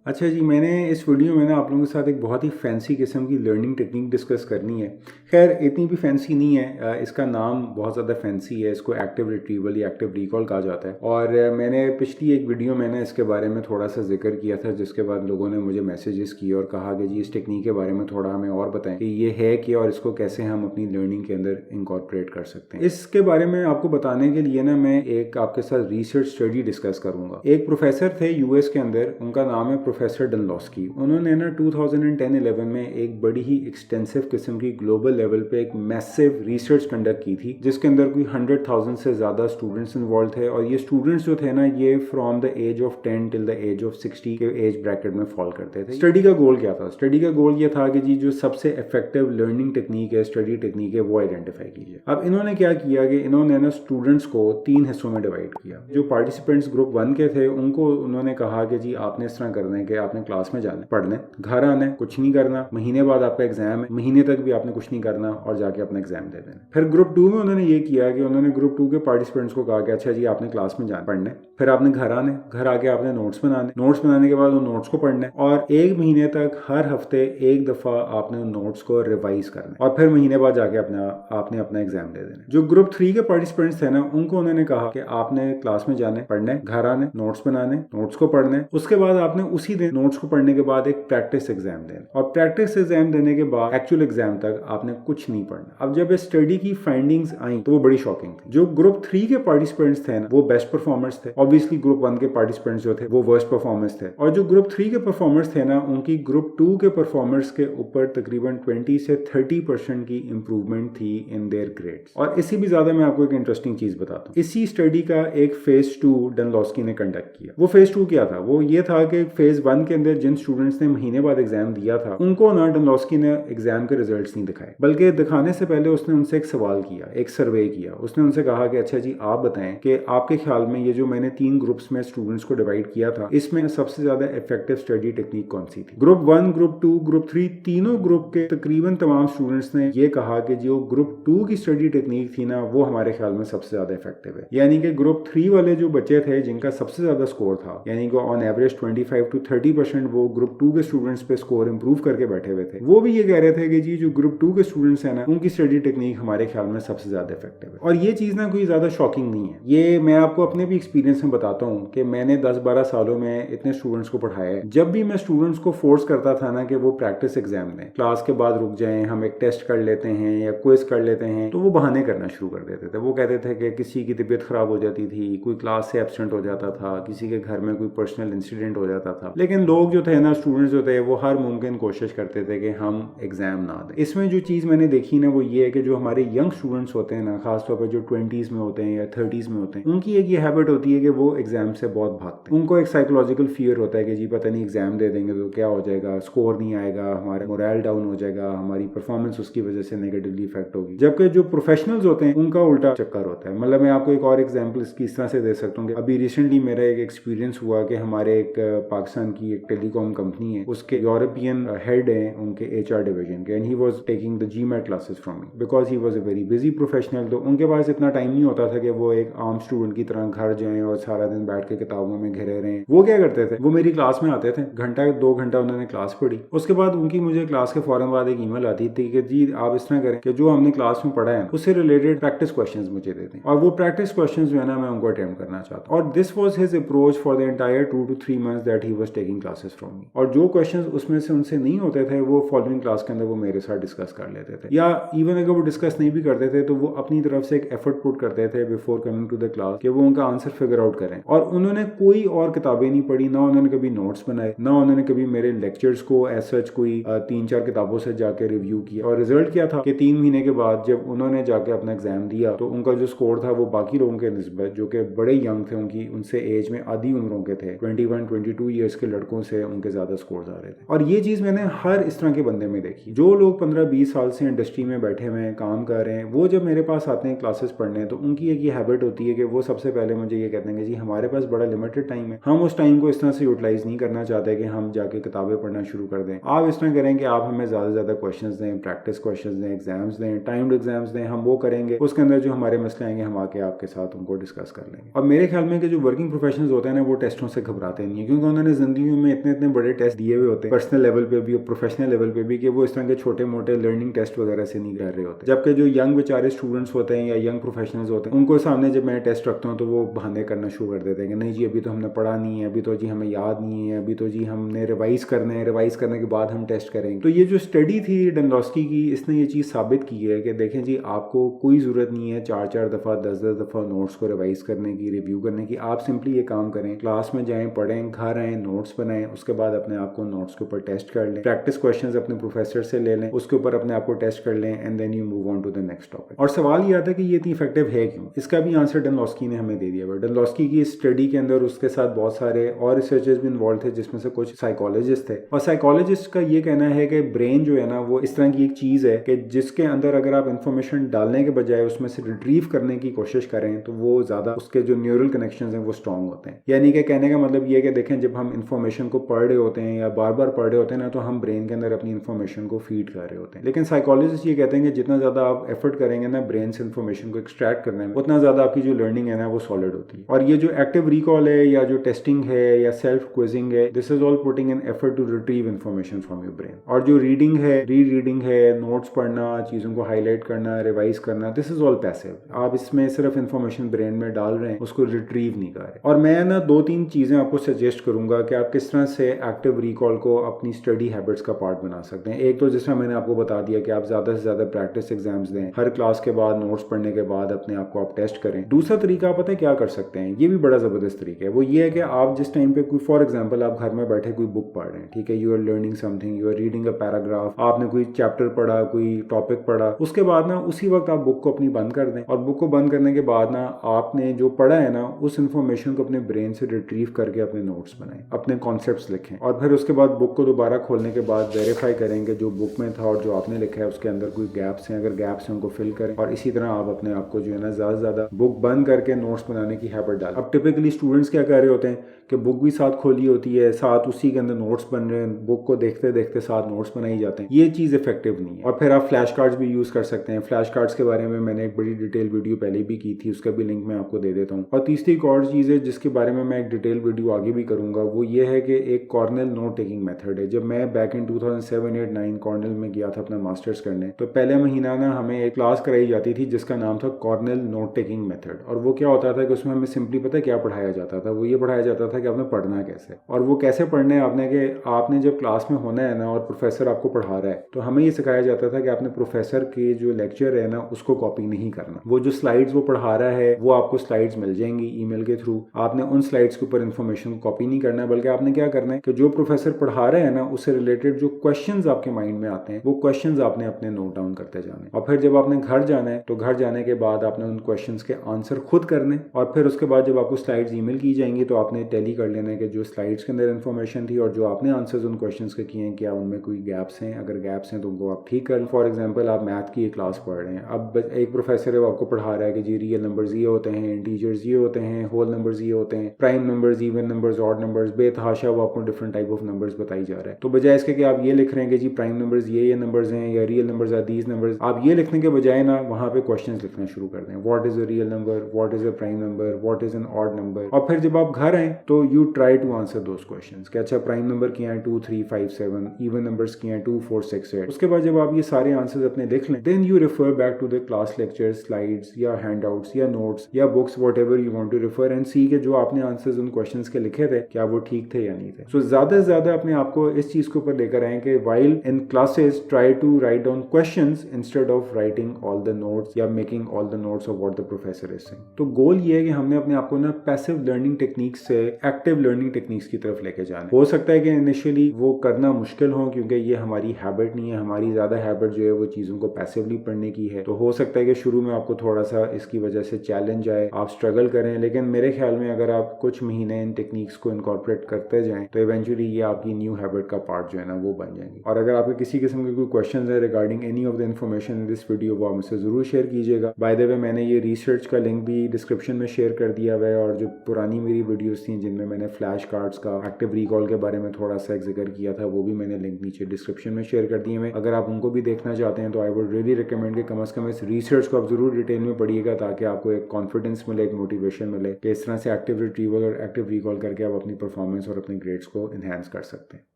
अच्छा जी, मैंने इस वीडियो में ना आप लोगों के साथ एक बहुत ही फैंसी किस्म की लर्निंग टेक्निक डिस्कस करनी है। खैर इतनी भी फैंसी नहीं है, इसका नाम बहुत ज़्यादा फैंसी है। इसको एक्टिव रिट्रीवल या एक्टिव रिकॉल कहा जाता है। और मैंने पिछली एक वीडियो में ना इसके बारे में थोड़ा सा जिक्र किया था, जिसके बाद लोगों ने मुझे मैसेजेस किए और कहा कि जी इस टेक्निक के बारे में थोड़ा हमें और बताएं कि ये है क्या और इसको कैसे हम अपनी लर्निंग के अंदर इंकॉर्पोरेट कर सकते हैं। इसके बारे में आपको बताने के लिए ना मैं एक आपके साथ रिसर्च स्टडी डिस्कस करूंगा। एक प्रोफेसर थे यूएस के अंदर, उनका नाम है प्रोफेसर डनलॉस्की। उन्होंने ना 2010-11 में एक बड़ी ही एक्सटेंसिव किस्म की ग्लोबल लेवल पे एक मैसिव रिसर्च कंडक्ट की थी, जिसके अंदर कोई 100,000 से ज़्यादा स्टूडेंट्स इन्वॉल्व थे। और ये स्टूडेंट्स जो थे ना, ये from the age of 10 till the age of 60 के एज ब्रैकेट में फॉल करते थे। स्टडी का गोल क्या था? स्टडी का गोल ये था कि जी जो सबसे इफेक्टिव लर्निंग टेक्निक है, स्टडी टेक्निक है, वो आइडेंटिफाई कीजिए। अब इन्होंने क्या किया कि इन्होंने ना स्टूडेंट्स को 3 हिस्सों में डिवाइड किया। जो पार्टिसिपेंट्स ग्रुप 1 के थे, उनको उन्होंने कहा कि जी आपने इस तरह करना है कि आपने क्लास में जाना है, पढ़ना है, घर आना है, कुछ नहीं करना, महीने बाद आपका एग्जाम है, महीने तक भी आपने कुछ नहीं करना और जाके अपना एग्जाम दे देना। फिर ग्रुप 2 में उन्होंने ये किया कि उन्होंने ग्रुप 2 के पार्टिसिपेंट्स को कहा कि अच्छा जी आपने क्लास में जाना, पढ़ना है, फिर आपने घर आना है, घर आके आपने नोट्स बनाने, नोट्स बनाने के बाद उन नोट्स को पढ़ना है और 1 महीने तक हर हफ्ते एक दफा आपने उन नोट्स को रिवाइज करना है और फिर महीने बाद जाके आपने अपना एग्जाम दे देना। जो ग्रुप 3 के पार्टिसिपेंट्स थे ना, उनको उन्होंने कहा कि आपने क्लास में जाना है, पढ़ना है, घर आना है, नोट्स बनाने, नोट्स को पढ़ना है, उसके बाद आपने उसी दिन नोट्स को पढ़ने के बाद एक प्रैक्टिस एग्जाम देना और प्रैक्टिस एग्जाम देने के बाद एक्चुअल एग्जाम तक आपने कुछ नहीं पढ़ना। अब जब इस स्टडी की फाइंडिंग्स आई तो वो बड़ी शॉकिंग थी। जो ग्रुप 3 के पार्टिसिपेंट्स थे ना, वो बेस्ट परफॉर्मर्स थे। ऑब्वियसली ग्रुप 1 के पार्टिसिपेंट्स जो थे वो वर्स्ट परफॉर्मर्स थे और जो ग्रुप 3 के परफॉर्मर्स थे ना, उनकी ग्रुप 2 के परफॉर्मर्स के ऊपर तकरीबन 20 से 30% की इंप्रूवमेंट थी इन देयर ग्रेड्स। और इससे भी ज्यादा मैं आपको एक इंटरेस्टिंग चीज बताता हूँ। इसी स्टडी का एक फेज 2 डनलॉस्की ने कंडक्ट किया। वो फेज 2 क्या था? वो ये था कि फेज 1 के अंदर जिन स्टूडेंट्स ने महीने बाद एग्जाम दिया था, उनको ना डनलॉस्की ने एग्जाम के रिजल्ट्स नहीं दिखाए, बल्कि दिखाने से पहले उसने उनसे एक सवाल किया, एक सर्वे किया। उसने उनसे कहा कि अच्छा जी आप बताएं कि आपके ख्याल में ये जो मैंने 3 ग्रुप्स में स्टूडेंट्स को डिवाइड किया था, इसमें सबसे ज्यादा इफेक्टिव स्टडी टेक्निक कौन सी थी? ग्रुप 1, ग्रुप 2, ग्रुप 3, तीनों ग्रुप के तकरीबन तमाम स्टूडेंट्स ने ये कहा कि जो ग्रुप 2 की स्टडी टेक्निक थी ना, वो हमारे ख्याल में सबसे ज्यादा इफेक्टिव है। यानी कि ग्रुप 3 वाले जो बच्चे थे जिनका सबसे ज्यादा स्कोर था, यानी कि ऑन एवरेज 25 to 30% वो ग्रुप 2 के स्टूडेंट्स पे स्कोर इंप्रूव करके बैठे हुए थे, वो भी ये कह रहे थे कि जी जो ग्रुप 2 के स्टूडेंट्स हैं ना, उनकी स्टडी टेक्निक हमारे ख्याल में सबसे ज्यादा इफेक्टिव है। और ये चीज ना कोई ज्यादा शॉकिंग नहीं है। ये मैं आपको अपने भी एक्सपीरियंस में बताता हूँ कि मैंने 10-12 सालों में इतने स्टूडेंट्स को पढ़ाया है। जब भी मैं स्टूडेंट्स को फोर्स करता था ना कि वो प्रैक्टिस एग्जाम दें, क्लास के बाद रुक जाएं, हम एक टेस्ट कर लेते हैं या क्विज कर लेते हैं, तो वो बहाने करना शुरू कर देते थे। वो कहते थे कि किसी की तबीयत खराब हो जाती थी, कोई क्लास से एब्सेंट हो जाता था, किसी के घर में कोई पर्सनल इंसिडेंट हो जाता था। लेकिन लोग जो थे ना, स्टूडेंट्स जो थे, वो हर मुमकिन कोशिश करते थे कि हम एग्जाम ना दें। इसमें जो चीज़ मैंने देखी ना, वो ये है कि जो हमारे यंग स्टूडेंट्स होते हैं ना, खासतौर पर जो 20s में होते हैं या 30s में होते हैं, उनकी एक ये हैबिट होती है कि वो एग्जाम से बहुत भागते हैं। उनको एक साइकोलॉजिकल फियर होता है कि जी पता नहीं एग्जाम दे देंगे तो क्या हो जाएगा, स्कोर नहीं आएगा, हमारा मोरल डाउन हो जाएगा, हमारी परफॉर्मेंस उसकी वजह से नेगेटिवली इफेक्ट होगी। जबकि जो प्रोफेशनल्स होते हैं उनका उल्टा चक्कर होता है। मतलब मैं आपको एक और एग्जाम्पल इसकी इस तरह से दे सकता हूँ कि अभी रिसेंटली मेरा एक एक्सपीरियंस हुआ कि हमारे एक पाकिस्तान की एक टेलीकॉम कंपनी है, उसके यूरोपियन हेड हैं उनके HR डिवीजन के, and he was taking the GMAT classes from me because he was a very busy professional. तो उनके पास इतना टाइम नहीं होता था कि वो एक आम स्टूडेंट की तरह घर जाएं और सारा दिन बैठ के किताबों में घिरे रहें। वो क्या करते थे, वो मेरी क्लास में आते थे, घंटा 2 घंटा उन्होंने क्लास पढ़ी, उसके बाद उनकी मुझे क्लास के फौरन बाद एक ईमेल आती थी कि जी आप इस तरह करें कि जो हमने क्लास में पढ़ा है उससे रिलेटेड प्रैक्टिस क्वेश्चंस मुझे दे दें, और वो प्रैक्टिस क्वेश्चंस जो है ना मैं उनको अटेम्प्ट करना चाहता हूँ। और this was his approach for the entire 2 to 3 months that he was taking classes from me. और जो क्वेश्चंस उसमें से उनसे नहीं होते थे, वो फॉलोइंग क्लास के अंदर वो मेरे साथ डिस्कस कर लेते थे, या इवन अगर वो डिस्कस नहीं भी करते थे तो वो अपनी तरफ से एक एफर्ट पुट करते थे before coming to the class कि वो उनका आंसर फिगर आउट करें। और उन्होंने कोई और किताबें नहीं पढ़ी, ना उन्होंने कभी नोट्स बनाए, ना उन्होंने कभी मेरे लेक्चर्स को एज सच कोई 3-4 किताबों से जाके रिव्यू किया। और रिजल्ट क्या था कि 3 महीने के बाद जब उन्होंने जाके अपना एग्जाम दिया तो उनका जो स्कोर था वो बाकी लोगों के निस्बत जो कि बड़े यंग थे, उनकी उनसे एज में आधी उम्रों के थे, 21-22 ईयर्स के लड़कों से उनके ज्यादा स्कोर आ रहे थे। और ये चीज मैंने हर इस तरह के बंदे में देखी। जो लोग 15-20 साल से इंडस्ट्री में बैठे हुए हैं, काम कर रहे हैं, वो जब मेरे पास आते हैं क्लासेस पढ़ने, तो उनकी एक ये हैबिट होती है कि वो सबसे पहले मुझे ये कहते हैं कि जी हमारे पास बड़ा लिमिटेड टाइम है, हम उस टाइम को इस तरह से यूटिलाइज नहीं करना चाहते कि हम जाके किताबें पढ़ना शुरू कर दें। आप इस तरह करें कि आप हमें ज्यादा से ज्यादा क्वेश्चंस दें, प्रैक्टिस क्वेश्चंस दें, एग्जाम्स दें, टाइम्ड एग्जाम्स दें, हम वो करेंगे, उसके अंदर जो हमारे मसले आएंगे हम आके आपके साथ उनको डिस्कस कर लेंगे। और मेरे ख्याल में कि जो वर्किंग प्रोफेशनल्स होते हैं ना, वो टेस्टों से घबराते नहीं है, क्योंकि उन्होंने जिंदगी में इतने इतने बड़े टेस्ट दिए हुए होते हैं पर्सनल लेवल पे भी और प्रोफेशनल लेवल पे भी, कि वो इस तरह के छोटे मोटे लर्निंग टेस्ट वगैरह से नहीं कर रहे होते। जबकि जो यंग बेचारे स्टूडेंट्स होते हैं या यंग प्रोफेशनल्स होते हैं, उनको सामने जब मैं टेस्ट रखता हूँ तो वो बहाने करना शुरू कर देते हैं कि नहीं जी अभी तो हमने पढ़ा नहीं है, अभी तो जी हमें याद नहीं है, अभी तो जी हमने रिवाइज करना है, रिवाइज करने के बाद हम टेस्ट करेंगे। तो ये जो स्टडी थी डनलॉस्की की, इसने ये चीज़ साबित की है कि देखें जी आपको कोई ज़रूरत नहीं है 4-4 दफ़ा 10-10 दफ़ा नोट्स को रिवाइज करने की, रिव्यू करने की। आप सिंपली ये काम करें, क्लास में जाएं, पढ़ें, घर आएँ, नोट्स बनाएं, उसके बाद अपने आप को नोट्स के ऊपर टेस्ट कर लें, प्रैक्टिस क्वेश्चंस अपने प्रोफेसर से ले लें, उसके ऊपर अपने आप को टेस्ट कर लें, and then you move on to the next topic. और सवाल ये आता है कि ये इतनी इफेक्टिव है क्यों? इसका भी आंसर डनलॉस्की ने हमें दे दिया है। डनलॉस्की की स्टडी के अंदर उसके साथ बहुत सारे और रिसर्चर्स भी इन्वॉल्व थे, जिसमें से कुछ साइकोलॉजिस्ट थे। और साइकोलॉजिस्ट का ये कहना है कि ब्रेन जो है ना वो इस तरह की एक चीज़ है कि जिसके अंदर अगर आप इंफॉर्मेशन डालने के बजाय उसमें से रिट्रीव करने की कोशिश करें तो वो ज़्यादा उसके जो न्यूरल कनेक्शंस हैं वो स्ट्रॉन्ग होते हैं। यानी कि कहने का मतलब ये है कि देखें जब हम इंफॉर्मेशन को पढ़ रहे होते हैं या बार बार पढ़ रहे होते हैं ना, तो हम ब्रेन के अंदर अपनी इंफॉर्मेशन को फीड कर रहे होते हैं। लेकिन साइकोलॉजिस्ट ये कहते हैं कि जितना ज़्यादा आप एफर्ट करेंगे ना ब्रेन से इंफॉर्मेशन को एक्सट्रैक्ट करने में, उतना ज़्यादा आपकी जो लर्निंग है ना वो सॉलिड होती है। और ये जो एक्टिव रिकॉल है या जो टेस्टिंग है या सेल्फ क्विजिंग है, this is all putting an effort to retrieve information from your brain. और जो रीडिंग है, रीडिंग है, नोट्स पढ़ना, चीज़ों को हाईलाइट करना, रिवाइज करना, दिस इज ऑल पैसिव। आप इसमें सिर्फ इंफॉर्मेशन ब्रेन में डाल रहे हैं, उसको रिट्रीव नहीं कर रहे। और मैं ना 2-3 चीज़ें आपको सजेस्ट करूंगा कि आप किस तरह से एक्टिव रिकॉल को अपनी स्टडी हैबिट्स का पार्ट बना सकते हैं। एक तो जिस तरह मैंने आपको बता दिया कि आप ज़्यादा से ज़्यादा प्रैक्टिस एग्जाम्स दें, हर क्लास के बाद नोट्स पढ़ने के बाद अपने आप को आप टेस्ट करें। दूसरा तरीका पता है क्या कर सकते हैं, ये भी बड़ा ज़बरदस्त तरीका है। वो ये है कि आप जिस टाइम पे कोई फॉर एग्जाम्पल आप घर में बैठे कोई बुक पढ़ रहे हैं, ठीक है, you are learning something, you are reading a paragraph, आपने कोई चैप्टर पढ़ा, कोई टॉपिक पढ़ा, उसके बाद ना उसी वक्त आप बुक को अपनी बंद कर दें। और बुक को बंद करने के बाद ना आपने जो पढ़ा है ना उस इन्फॉर्मेशन को अपने ब्रेन से रिट्रीव करके अपने नोट्स बनाएं, अपने कॉन्सेप्ट्स लिखें, और फिर उसके बाद बुक को दोबारा खोलने के बाद वेरीफाई करेंगे जो बुक में था और जो आपने लिखा है उसके अंदर कोई गैप्स हैं, अगर गैप्स हैं उनको फिल करें। और इसी तरह आप अपने आप को जो है ना ज़्यादा से ज़्यादा बुक बंद करके नोट्स बनाने की हैबिट डालें। अब टिपिकली स्टूडेंट्स क्या कर रहे होते हैं कि बुक भी साथ खोली होती है, साथ उसी के अंदर नोट्स बन रहे हैं, बुक को देखते देखते साथ नोट्स बनाई जाते हैं। ये चीज़ इफेक्टिव नहीं है। और फिर आप फ्लैश कार्ड्स भी यूज़ कर सकते हैं। फ्लैश कार्ड्स के बारे में मैंने एक बड़ी डिटेल वीडियो पहले भी की थी, उसका भी लिंक मैं आपको दे देता हूँ। और तीसरी एक और चीज़ है जिसके बारे में मैं एक डिटेल वीडियो आगे भी करूँगा, वो ये है कि एक कॉर्नेल नोट टेकिंग मेथड है। जब मैं बैक इन 2007-8-9 कॉर्नेल में गया था अपना मास्टर्स करने, तो पहले महीना ना हमें एक क्लास कराई जाती थी जिसका नाम था कॉर्नेल नोट टेकिंग मेथड। और वो क्या होता था कि उसमें हमें सिंपली पता है क्या पढ़ाया जाता था, वो ये पढ़ाया जाता था कि आपने पढ़ना कैसे, और वो कैसे पढ़ना है आपने, कि आपने जब क्लास में होना है ना और प्रोफेसर आपको पढ़ा रहा है तो हमें ये सिखाया जाता था कि आपने प्रोफेसर के जो लेक्चर है ना उसको कॉपी नहीं करना। वो जो स्लाइड्स वो पढ़ा रहा है वो आपको स्लाइड्स मिल जाएंगी ईमेल के थ्रू, आपने उन स्लाइड्स के ऊपर इन्फॉर्मेशन को कॉपी नहीं करना है, बल्कि आपने क्या करना है कि जो प्रोफेसर पढ़ा रहे हैं ना उससे रिलेटेड जो क्वेश्चंस आपके माइंड में आते हैं वो क्वेश्चंस आपने अपने नोट डाउन करते जाने। और फिर जब आपने घर जाना है तो घर जाने के बाद आपने उन क्वेश्चंस के आंसर खुद करने, और फिर उसके बाद जब आपको स्लाइड्स ईमेल की जाएंगी तो आपने टैली कर लेना है कि जो स्लाइड्स के अंदर इन्फॉर्मेशन थी और जो आपने आंसर्स उन क्वेश्चंस के किए हैं क्या उनमें कोई गैप्स हैं, अगर गैप्स हैं तो उनको आप ठीक कर। फॉर एग्जांपल आप मैथ की एक क्लास पढ़ रहे हैं, अब एक प्रोफेसर है वो आपको पढ़ा रहा है कि जी रियल नंबर्स ये होते हैं, इंटीजर्स ये होते हैं, होल नंबर्स ये होते हैं, prime numbers, even numbers, odd numbers, बेतहाशा वो आपको डिफरेंट टाइप ऑफ नंबर्स बताई जा रहा है। तो बजाय इसके कि आप ये लिख रहे हैं कि जी प्राइम नंबर्स ये नंबर्स हैं या real numbers are these numbers, आप ये लिखने के बजाय ना वहाँ पे क्वेश्चंस लिखना शुरू कर दें। What is a real number, what is a prime number, what is an odd number. और फिर जब आप घर आए तो you try to answer those questions कि अच्छा प्राइम नंबर किया है 2 3 5 7, इवन नंबर्स किए हैं 2 4 6 8। उसके बाद जब आप ये सारे आंसर्स अपने लिख लें then you refer back to the class lecture, slides या हैंडआउट्स या नोट्स या books, whatever you want to refer, and see के जो आपने आंसर्स उन क्वेश्चंस के लिखे थे क्या वो ठीक थे या नहीं थे। सो ज्यादा से ज्यादा अपने आप को इस चीज के ऊपर लेकर आए कि while in classes try to write down questions instead of writing all the notes या making all the notes of what the professor is saying. तो गोल ये है कि हमने अपने आप को ना पैसिव लर्निंग टेक्निक्स से एक्टिव लर्निंग टेक्निक्स की तरफ लेके जाना। हो सकता है कि इनिशियली वो करना मुश्किल हो क्योंकि ये हमारी हैबिट नहीं है, हमारी ज्यादा हैबिट जो है वो चीजों को पैसिवली पढ़ने की है। तो हो सकता है कि शुरू में आपको थोड़ा सा इसकी वजह से चैलेंज आए, आप स्ट्रगल करें, लेकिन मेरे ख्याल में अगर आप कुछ महीने इन टेक्निक्स को इनकॉर्पोरेट करते जाएं तो इवेंचुअली ये आपकी न्यू हैबिट का पार्ट जो है ना वो बन जाएंगी। और अगर आपके किसी किस्म के कोई क्वेश्चन है regarding any of the information in this video वो आप मुझसे जरूर शेयर कीजिएगा। बाय द वे मैंने ये रिसर्च का लिंक भी डिस्क्रिप्शन में शेयर कर दिया हुआ है, और जो पुरानी मेरी वीडियोस थी जिनमें मैंने फ्लैश कार्ड्स का एक्टिव रिकॉल के बारे में थोड़ा सा जिक्र किया था वो भी मैंने लिंक नीचे डिस्क्रिप्शन में शेयर कर दिए हैं। अगर आप उनको भी देखना चाहते हैं तो आई वुड रियली रिकमेंड कि कम से कम इस रिसर्च को आप जरूर डिटेल में पढ़िएगा ताकि आपको एक कॉन्फिडेंस मिले, एक मोटिवेशन मिले कि इस तरह से एक्टिव रिट्रीवल और एक्टिव रिकॉल करके आप अपनी परफॉर्मेंस और अपने ग्रेड्स को इन्हेंस कर सकते हैं।